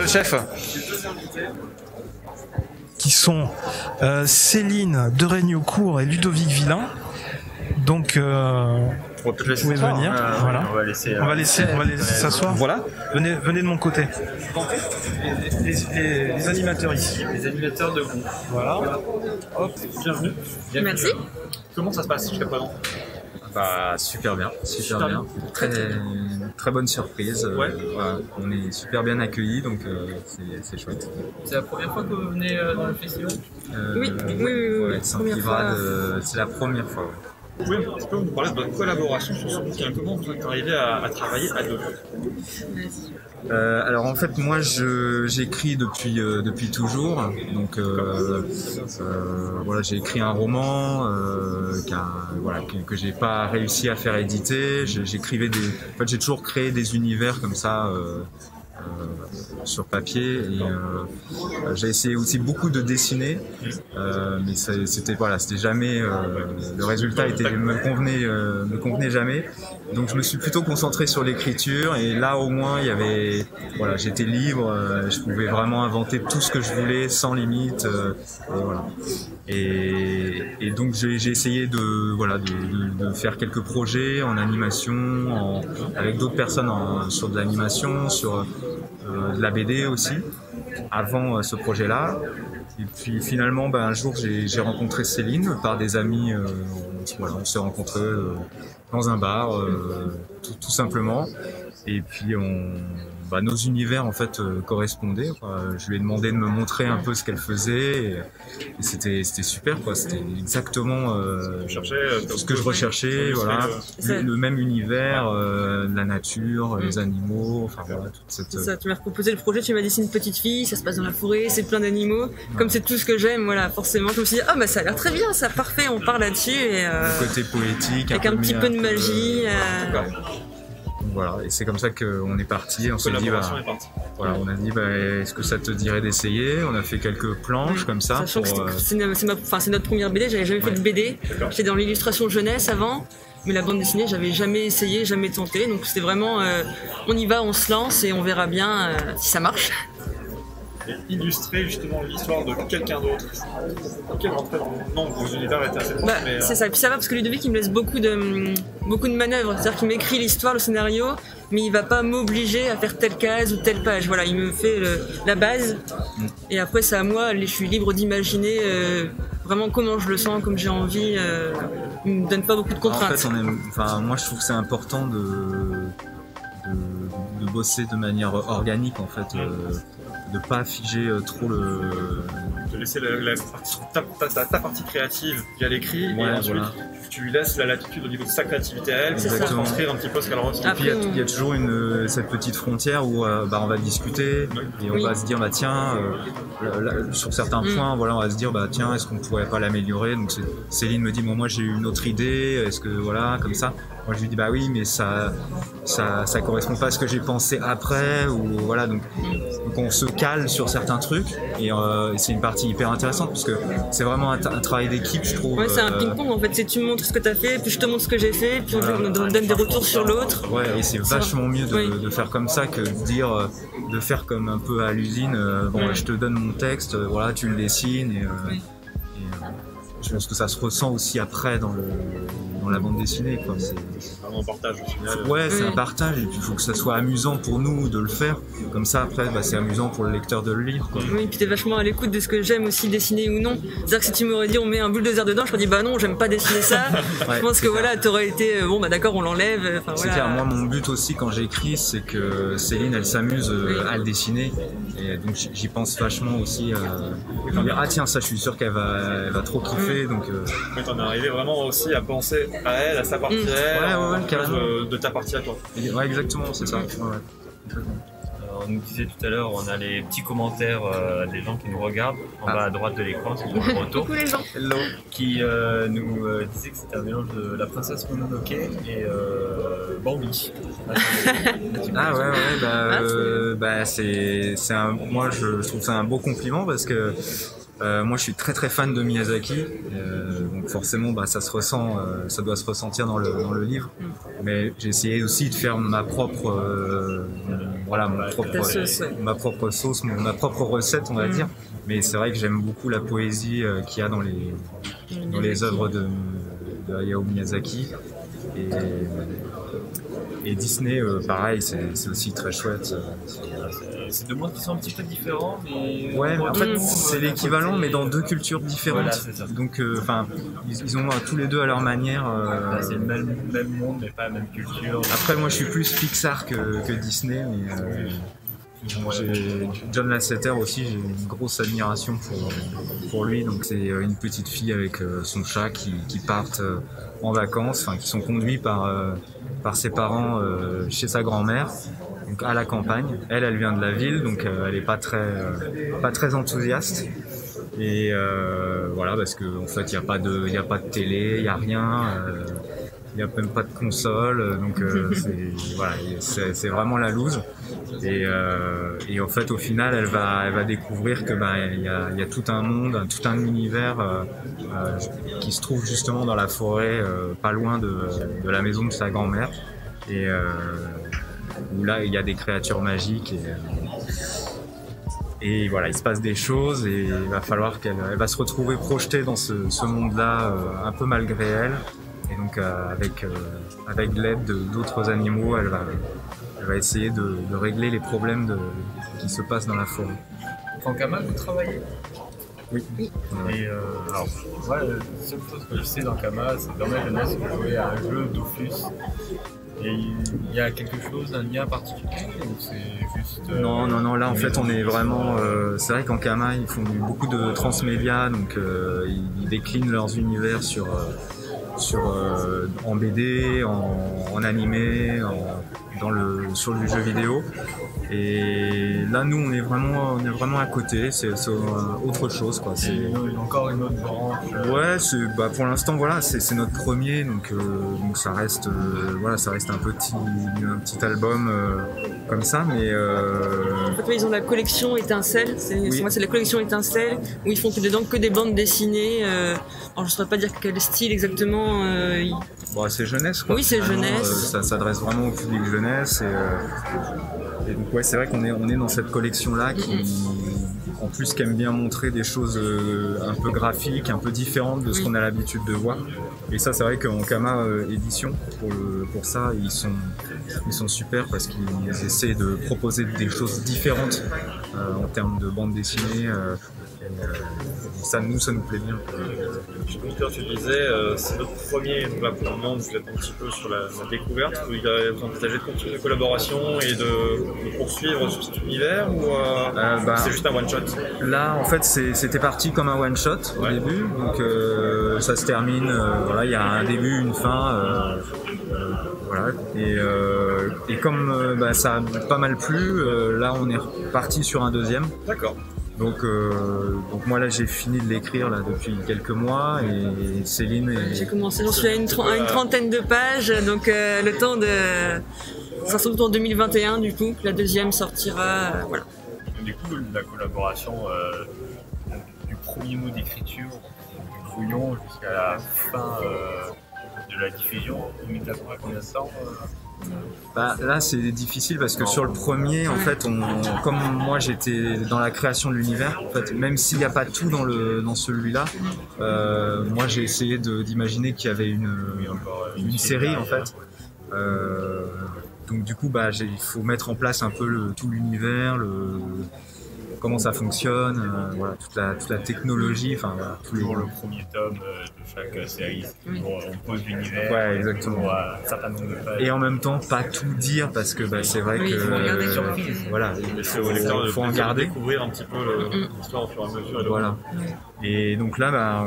nouvelles chefs qui sont Céline Deregnocourt et Ludovic Villain. Donc vous pouvez venir. Voilà. On va laisser s'asseoir. Voilà. Venez de mon côté. Les animateurs ici. Les animateurs de vous. Voilà. Hop, bienvenue. Merci. Comment ça se passe jusqu'à présent? Bah, super bien. Très bonne surprise. Ouais. Voilà, on est super bien accueillis, donc c'est chouette. C'est la première fois que vous venez dans le festival? Oui. Ouais, Saint-Privrade, c'est la première fois. Ouais. Vous pouvez un petit peu nous parler de votre collaboration sur ce bouquin? Comment vous êtes arrivé à travailler à deux? Alors en fait moi j'écris depuis toujours, donc voilà, j'ai écrit un roman que j'ai pas réussi à faire éditer. En fait j'ai toujours créé des univers comme ça sur papier, et j'ai essayé aussi beaucoup de dessiner, mais c'était jamais le résultat me convenait jamais, donc je me suis plutôt concentré sur l'écriture, et là au moins j'étais libre, je pouvais vraiment inventer tout ce que je voulais sans limite, et voilà. Et donc j'ai essayé de faire quelques projets en animation, avec d'autres personnes sur de l'animation, sur de la BD aussi, avant ce projet-là. Et puis finalement, un jour, j'ai rencontré Céline par des amis. On s'est rencontrés dans un bar, tout simplement. Et puis nos univers en fait correspondaient, quoi. Je lui ai demandé de me montrer un peu ce qu'elle faisait, et c'était super, quoi. C'était exactement ce que je recherchais, voilà. Le même univers, la nature, les animaux, enfin voilà, toute cette... C'est ça, tu m'as proposé le projet, tu m'as dessiné une petite fille, ça se passe dans la forêt, c'est plein d'animaux, comme c'est tout ce que j'aime, voilà, forcément je me suis dit ça a l'air très bien, ça, parfait, on part là-dessus, et le côté poétique, avec un petit peu de magie. Voilà, et c'est comme ça qu'on est parti. On s'est dit, on a dit, est-ce que ça te dirait d'essayer? On a fait quelques planches comme ça. Sachant que c'est notre première BD, j'avais jamais fait de BD. J'étais dans l'illustration jeunesse avant, mais la bande dessinée, j'avais jamais essayé, jamais tenté. Donc c'était vraiment, on y va, on se lance et on verra bien si ça marche. Et illustrer justement l'histoire de quelqu'un d'autre. Ok, en fait, non, vos univers étaient assez proches, mais... C'est ça, et puis ça va parce que Ludovic il me laisse beaucoup de manœuvres, c'est-à-dire qu'il m'écrit l'histoire, le scénario, mais il va pas m'obliger à faire telle case ou telle page. Voilà, il me fait la base, et après c'est à moi, je suis libre d'imaginer vraiment comment je le sens, comme j'ai envie. Il me donne pas beaucoup de contraintes. En fait, moi je trouve que c'est important de bosser de manière organique, en fait. De pas figer trop de laisser ta partie créative via l'écrit, et ensuite tu lui laisses la latitude au niveau de sa créativité à elle pour construire un petit peu ce qu'elle ressent. Et puis il y a toujours cette petite frontière où on va discuter, et on va se dire sur certains points, on va se dire tiens, est-ce qu'on pourrait pas l'améliorer? Donc Céline me dit moi j'ai eu une autre idée, est-ce que comme ça. Moi je lui dis oui, mais ça correspond pas à ce que j'ai pensé après, ou voilà, donc on se cale sur certains trucs, et c'est une partie hyper intéressante parce que c'est vraiment un travail d'équipe, je trouve. Ouais, c'est un ping-pong en fait, c'est tu me montres ce que tu as fait, puis je te montre ce que j'ai fait, puis on me donne des retours sur l'autre. Ouais, et c'est vachement mieux de faire comme ça que de faire comme un peu à l'usine, je te donne mon texte, tu le dessines, et je pense que ça se ressent aussi après dans la bande dessinée, quoi. C'est vraiment un partage au final. Ouais, c'est un partage, et puis il faut que ça soit amusant pour nous de le faire. Comme ça, après, c'est amusant pour le lecteur de le lire, quoi. Oui, et puis t'es vachement à l'écoute de ce que j'aime aussi dessiner ou non. C'est-à-dire que si tu m'aurais dit on met un bulldozer dedans, je t'aurais dit non, j'aime pas dessiner ça. Je pense que t'aurais été d'accord, on l'enlève. C'est clair, moi mon but aussi quand j'écris, c'est que Céline elle s'amuse à le dessiner, et donc j'y pense vachement aussi. Dire tiens, ça je suis sûr qu'elle va trop kiffer, donc. On est arrivé vraiment aussi à penser à elle, à sa partie à elle, carrément. De ta partie à toi. Ouais, exactement, c'est ça. On nous disait tout à l'heure, on a les petits commentaires des gens qui nous regardent en bas à droite de l'écran, c'est pour le retour. Coucou les gens. Hello. Qui nous disaient que c'était un mélange de la princesse Mononoke et Bambi. Moi je trouve ça un beau compliment parce que moi je suis très très fan de Miyazaki, donc forcément ça se ressent, ça doit se ressentir dans le livre, mais j'ai essayé aussi de faire ma propre voilà, ma propre sauce, ma propre recette, on va dire. Mais c'est vrai que j'aime beaucoup la poésie qu'il y a dans les œuvres de Hayao Miyazaki. Et Disney, pareil, c'est aussi très chouette. C'est deux mondes qui sont un petit peu différents, mais... Ouais, mais en fait, c'est l'équivalent, mais dans deux cultures différentes. Voilà, c'est ça. Donc, ils ont tous les deux à leur manière... c'est le même monde, mais pas la même culture. Après, moi, je suis plus Pixar que Disney, mais... John Lasseter aussi, j'ai une grosse admiration pour lui. Donc c'est une petite fille avec son chat qui partent en vacances, enfin qui sont conduits par ses parents chez sa grand-mère, donc à la campagne. Elle vient de la ville, donc elle est pas très enthousiaste. Et voilà, parce que en fait il y a pas de télé, il y a rien. Il n'y a même pas de console, donc c'est vraiment la loose. Et en fait, au final, elle va découvrir que il y a tout un monde, tout un univers qui se trouve justement dans la forêt, pas loin de la maison de sa grand-mère, et où là il y a des créatures magiques. Et voilà, il se passe des choses et il va falloir qu'elle va se retrouver projetée dans ce monde-là, un peu malgré elle. Et donc avec l'aide d'autres animaux, elle va essayer de régler les problèmes qui se passent dans la forêt. Kankama, vous travaillez? Oui. Et alors, moi, la seule chose que je sais dans Kama, c'est dans ma jeunesse, je jouais à un jeu Dofus. Et il y a quelque chose, un lien particulier, ou c'est juste... Non, là en fait on est vraiment... c'est vrai qu'en Kama, ils font beaucoup de transmédia, donc ils déclinent leurs univers en BD, en animé, sur le jeu vidéo. Et là nous on est vraiment à côté, c'est autre chose quoi. C'est encore une autre branche. Ouais, pour l'instant voilà, c'est notre premier, donc ça reste un petit album comme ça, mais en fait, ils ont la collection Étincelle, c'est la collection Étincelle où ils font que des bandes dessinées. Alors je ne saurais pas dire quel style exactement. C'est jeunesse quoi. Oui, c'est jeunesse. Ça s'adresse vraiment au public jeunesse et donc ouais, c'est vrai qu'on est dans cette collection là qui en plus qui aime bien montrer des choses un peu graphiques, un peu différentes de ce qu'on a l'habitude de voir. Et ça c'est vrai qu'en Kama édition pour ça ils sont super parce qu'ils essaient de proposer des choses différentes en termes de bande dessinée. Ça nous plaît bien. Tu disais, c'est notre premier, donc là pour le moment vous êtes un petit peu sur la découverte, vous envisagez de continuer de collaboration et de poursuivre sur cet univers ou c'est juste un one shot? Là en fait c'était parti comme un one shot au début, donc ça se termine, il y a un début, une fin, voilà, et comme ça a pas mal plu, là on est reparti sur un deuxième. D'accord. Donc moi là j'ai fini de l'écrire là depuis quelques mois et Céline j'ai commencé, j'en suis à une trentaine de pages, donc le temps de... Ça sort en 2021 du coup, la deuxième sortira, voilà. Du coup la collaboration du premier mot d'écriture, du brouillon jusqu'à la fin de la diffusion, vous mettez à combien de temps là c'est difficile parce que sur le premier en fait comme moi j'étais dans la création de l'univers en fait, même s'il n'y a pas tout dans celui-là, moi j'ai essayé d'imaginer qu'il y avait une série en fait, donc du coup il faut mettre en place un peu tout l'univers, comment ça fonctionne, toute la technologie, toujours le premier tome de chaque série, on pose l'univers, ouais, exactement. Un certain nombre de pages. Et en même temps pas tout dire parce que c'est vrai que il faut regarder surprise. Voilà, il faut en garder, découvrir un petit peu l'histoire au fur et à mesure. Voilà. Et donc là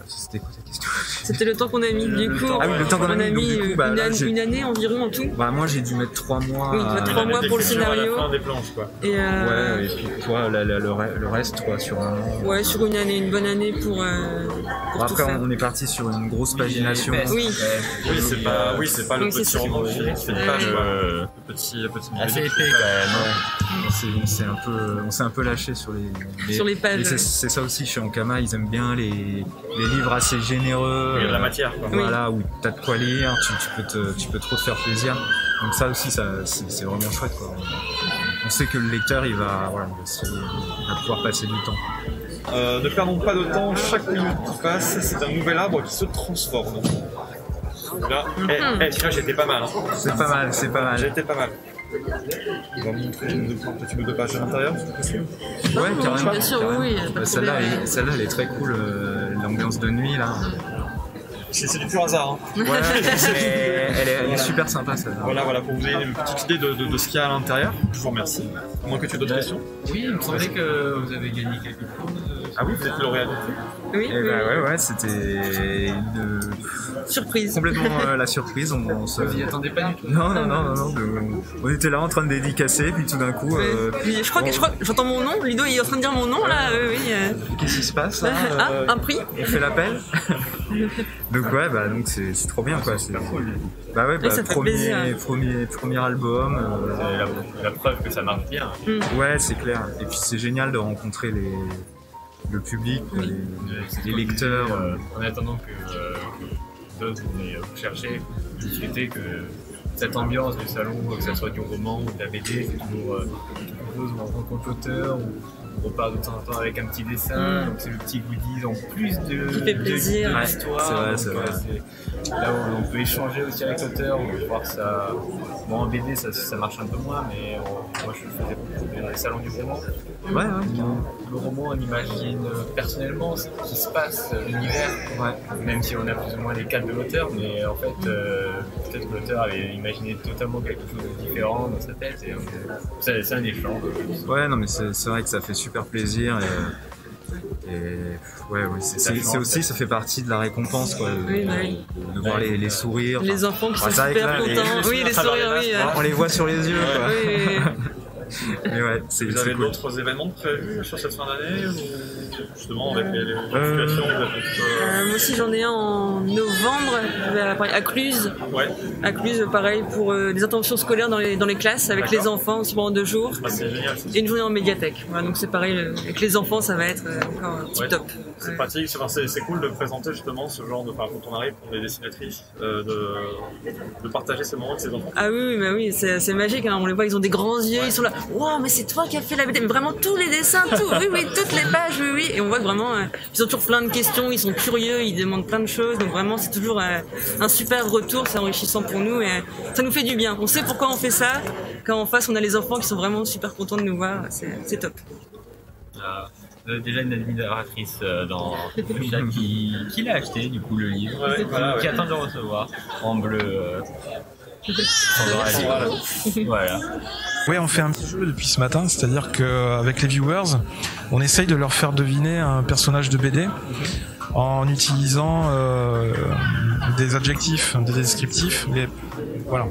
c'était quoi ta question? C'était le temps qu'on a mis du coup. Ah oui, le temps qu'on a mis du coup, une année environ en tout. Moi j'ai dû mettre 3 mois. Oui, 3 mois pour le scénario. À la fin des planches, quoi. Et ouais, et puis toi le reste quoi sur un an. Ouais, sur une année, une bonne année pour après tout faire. On est parti sur une grosse pagination. Oui, c'est pas le petit roman qui fait une page, le petit assez épais quand même. On s'est un peu lâché sur les pages. C'est ça aussi chez Ankama, ils aiment bien les livres assez généreux. Il y a de la matière, quoi. Voilà, où t'as de quoi lire, tu peux trop te faire plaisir. Donc ça aussi, c'est vraiment chouette, quoi. On sait que le lecteur, il va pouvoir passer du temps. Ne perdons pas de temps, chaque minute qui passe, c'est un nouvel arbre qui se transforme. Là, là j'étais pas mal. Hein. C'est pas mal. J'étais pas mal. On va montrer une petit bout de page à l'intérieur, c'est possible? Ouais, carrément. Bien sûr, oui. Celle-là, elle est très cool, l'ambiance de nuit, là. C'est du pur hasard. Hein. Ouais, elle est super sympa, celle-là. Voilà, pour vous donner une petite idée de ce qu'il y a à l'intérieur. Je vous remercie. À moins que tu aies d'autres questions. Oui, il me semblait que vous avez gagné quelque chose. Ah oui, vous êtes lauréat. Oui. Ouais, c'était une surprise. Complètement la surprise. Vous y attendez pas du tout. Non. On était là en train de dédicacer, puis tout d'un coup. Puis je crois que j'entends mon nom. Ludo il est en train de dire mon nom là. Qu'est-ce qui se passe là? Un prix. On fait l'appel. Donc ouais, donc c'est trop bien quoi. C'est cool. Bah ouais, premier album. La preuve que ça marche bien. Ouais, c'est clair. Et puis c'est génial de rencontrer le public, les lecteurs. En attendant que d'autres vous chercher, discuter que cette ambiance du salon, que ce soit du roman ou de la BD, c'est toujours quelque chose où on rencontre l'auteur, on repart de temps en temps avec un petit dessin, donc c'est le petit goodies en plus de l'histoire. C'est vrai. Là où on peut échanger aussi avec l'auteur, on peut voir ça. Bon, en BD ça marche un peu moins, mais moi je faisais beaucoup dans les salons du roman. Ouais. Le roman, on imagine personnellement ce qui se passe, l'univers, même si on a plus ou moins les cadres de l'auteur, mais en fait, peut-être que l'auteur avait imaginé totalement quelque chose de différent dans sa tête, et c'est un échange. Ouais, non, mais c'est vrai que ça fait super plaisir, c'est aussi, ça fait partie de la récompense, quoi, de voir les sourires. Les enfants qui sont super contents. Oui, les sourires, oui. On les voit sur les yeux, quoi. Oui. Mais ouais, vous avez cool. d'autres événements prévus sur cette fin d'année ou justement avec les situations moi aussi j'en ai un en novembre à Cluse. Ouais. À Cluse, pareil, pour des interventions scolaires dans les classes avec les enfants aussi pendant 2 jours. C'est génial. Et une journée en médiathèque. Voilà, donc c'est pareil, avec les enfants ça va être encore tip top. C'est pratique, c'est cool de présenter justement ce genre de. Enfin, quand on arrive pour les dessinatrices, de partager ces moments avec ces enfants. Ah oui, c'est magique, hein. On les voit, ils ont des grands yeux, ils sont là, wow, mais c'est toi qui as fait la BD, mais vraiment tous les dessins, oui, toutes les pages, oui. Et on voit que vraiment, ils ont toujours plein de questions, ils sont curieux, ils demandent plein de choses, donc vraiment c'est toujours un super retour, c'est enrichissant pour nous et ça nous fait du bien. On sait pourquoi on fait ça, quand en face on a les enfants qui sont vraiment super contents de nous voir, c'est top. Déjà une admiratrice dans le chat qui l'a acheté du coup le livre, qui attend de le recevoir en bleu. Voilà. Oui, on fait un petit jeu depuis ce matin, c'est-à-dire qu'avec les viewers, on essaye de leur faire deviner un personnage de BD en utilisant des adjectifs, des descriptifs. Voilà.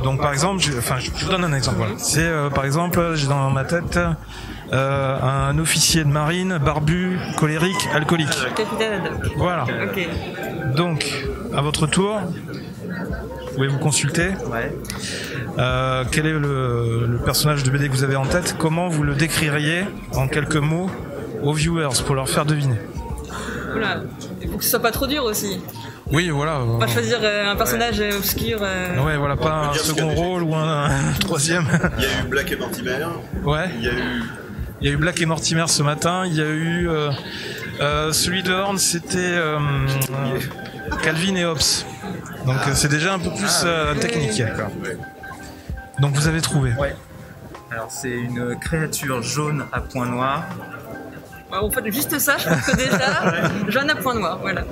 Donc par exemple, je vous donne un exemple. Voilà. C'est par exemple, j'ai dans ma tête un officier de marine, barbu, colérique, alcoolique. Capitaine Haddock. Voilà. Ok. Donc, à votre tour, vous pouvez vous consulter. Ouais. Quel est le personnage de BD que vous avez en tête? Comment vous le décririez en quelques mots aux viewers pour leur faire deviner? Voilà. Il faut que ce soit pas trop dur aussi. Oui, voilà. On va choisir un personnage obscur. Ouais, voilà, pas un second rôle ou un troisième. Il y a eu Black et Mortimer. Ouais. Il y a eu Black et Mortimer ce matin. Il y a eu celui de Horn, c'était Calvin et Hobbes. Donc c'est déjà un peu plus technique. D'accord. Donc vous avez trouvé. Ouais. Alors c'est une créature jaune à points noirs. En fait, juste ça, je pense que déjà, jaune à point noir, voilà.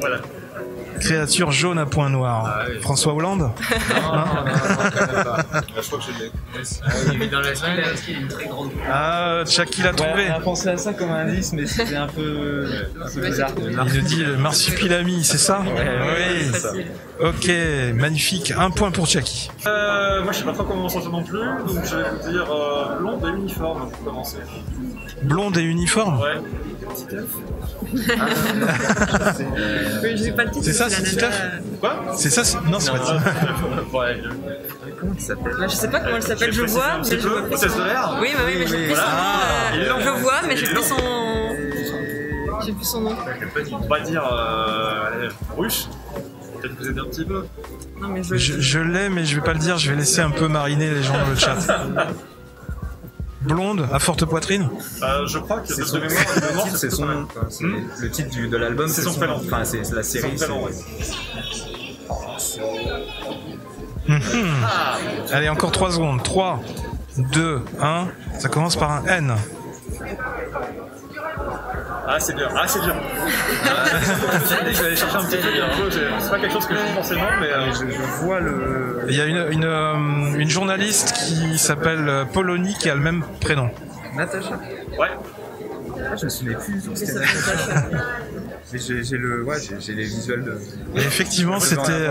Créature jaune à points noirs. Ah, oui. François Hollande? Non, quand même pas. Je crois que je l'ai. Il est dans la salle, il y a une très grande. Ah, Chucky l'a trouvé. On a pensé à ça comme indice, mais c'était un peu bizarre. Il nous dit le marsupilami, c'est ça? Oui. C'est facile. Ok, magnifique. 1 point pour Chucky. Moi je sais pas trop comment on s'en non plus, donc je vais vous dire blonde et uniforme pour commencer. Blonde et uniforme? Ouais. Oui, je sais pas le titre. C'est ça, la c'est nana, Titeuf? Quoi? C'est ça, non, c'est pas ça. Ouais. Comment il s'appelle? Je sais pas comment elle s'appelle, je vois, mais je vois plus C'est son de nom. l'air. Oui, mais j'ai plus son nom. Je vois, mais j'ai plus son. J'ai plus son nom. On va dire russe. Peut-être vous aider un petit peu. Non, mais je l'ai, mais je vais pas le dire, je vais laisser un peu mariner les gens dans le chat. Blonde, à forte poitrine. Je crois que de mémoire, c'est son nom. Le titre de l'album, c'est son prénom. Enfin, c'est la série. Allez, encore 3 secondes. 3, 2, 1. Ça commence par un N. Ah, c'est dur. Je vais aller chercher un petit peu. C'est pas quelque chose que je dis forcément, mais je vois le. Il y a une journaliste qui s'appelle Polony qui a le même prénom. Natacha. Ouais. Je me souviens plus. J'ai les visuels de. Et effectivement, c'était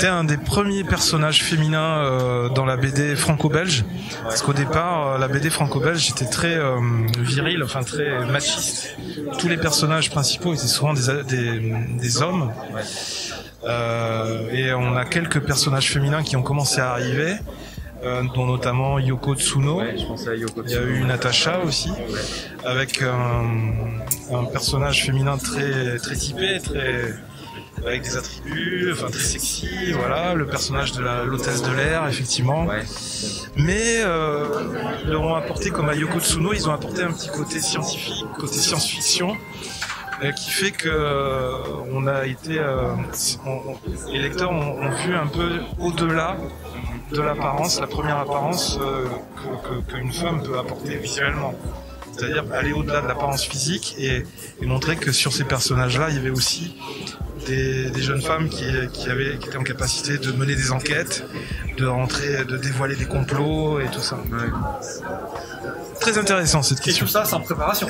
un des premiers personnages féminins dans la BD franco-belge, parce qu'au départ, la BD franco-belge était très virile, enfin très machiste. Tous les personnages principaux étaient souvent des hommes. Et on a quelques personnages féminins qui ont commencé à arriver. Dont notamment Yoko Tsuno. Ouais, je pensais à Yoko Tsuno. Il y a eu Natacha aussi, avec un personnage féminin très typé, avec des attributs, enfin très sexy, voilà, le personnage de l'hôtesse de l'air, effectivement. Ouais. Mais leur ont apporté, comme à Yoko Tsuno, ils ont apporté un petit côté scientifique, côté science-fiction, qui fait que on a été, les lecteurs ont vu un peu au-delà de l'apparence, la première apparence qu'une femme peut apporter visuellement. C'est-à-dire aller au-delà de l'apparence physique et montrer que sur ces personnages-là, il y avait aussi des jeunes femmes qui étaient en capacité de mener des enquêtes, de dévoiler des complots et tout ça. Ouais. Très intéressant cette question. Et tout ça sans préparation.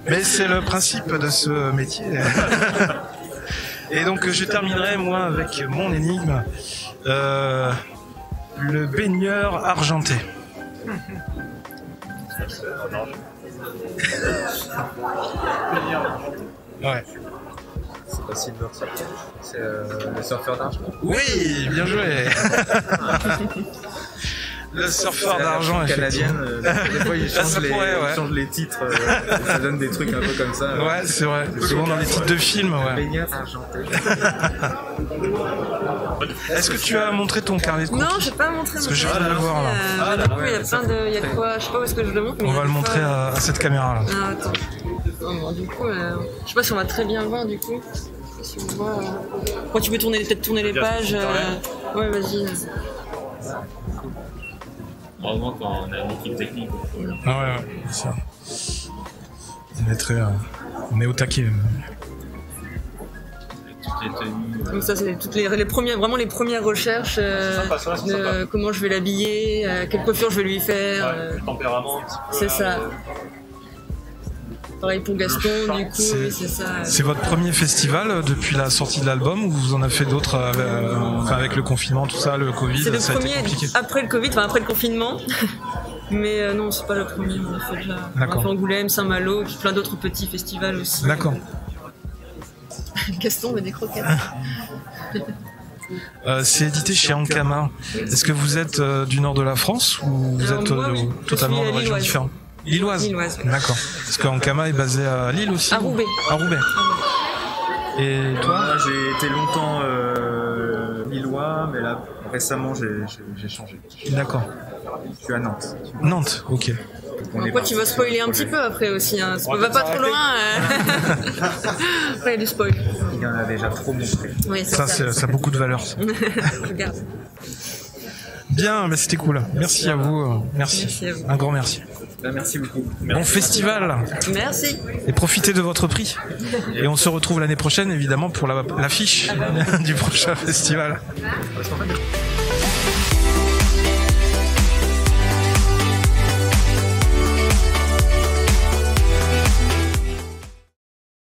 Mais c'est le principe de ce métier. Et donc je terminerai moi avec mon énigme. Le baigneur argenté. Ouais. C'est pas Silver Surfer. C'est le surfeur d'argent. Oui, bien joué. Le surfeur d'argent, canadienne. Des fois, ils changent les titres. Ça donne des trucs un peu comme ça. Ouais, c'est vrai. Souvent dans les titres de films. Ouais. Baigneur argenté. Est-ce que tu as montré ton carnet de comptes? Non, j'ai pas montré. Parce que je viens de le voir là. Il y a plein de. Il y a quoi? Je sais pas où est-ce que je le montre. On va le montrer à cette caméra là. Ah, attends. Bon, du coup, je sais pas si on va très bien le voir du coup. Si on voit. Quand tu peux peut-être tourner les pages. Ouais, vas-y. Heureusement quand on a une équipe technique. Ah ouais, c'est ça. On est au taquet. Donc ça c'est toutes les premières, vraiment les premières recherches de comment je vais l'habiller, quelle coiffure je vais lui faire. Le tempérament un petit peu. C'est ça. Pareil pour Gaston, du coup, oui, c'est ça. C'est votre premier festival depuis la sortie de l'album ou vous en avez fait d'autres avec le confinement, tout ça, le Covid? C'est le ça premier a été compliqué. après le Covid, enfin après le confinement. Mais non, c'est pas le premier, on a fait déjà. On a fait Angoulême, Saint-Malo, puis plein d'autres petits festivals aussi. D'accord. Gaston met des croquettes. C'est édité chez Ankama. Est-ce que vous êtes du nord de la France ou vous êtes totalement de régions différentes? Lilloise. Lilloise, oui. D'accord. Parce qu'Ankama est basé à Lille aussi. À Roubaix. À Roubaix. Et toi? Moi, j'ai été longtemps lillois, mais là récemment j'ai changé. D'accord. Je suis à Nantes. Nantes, ok. Après, tu vas spoiler un petit peu après aussi. Hein. Ça va pas trop loin. Après, il y a du spoil. Il y en a déjà trop montré. Oui, ça a beaucoup de valeur. Ça. Regarde. Bien, mais c'était cool. Merci à vous. Merci à vous. Un grand merci. Merci beaucoup. Bon festival. Merci. Et profitez de votre prix. Et on se retrouve l'année prochaine, évidemment, pour l'affiche du prochain festival.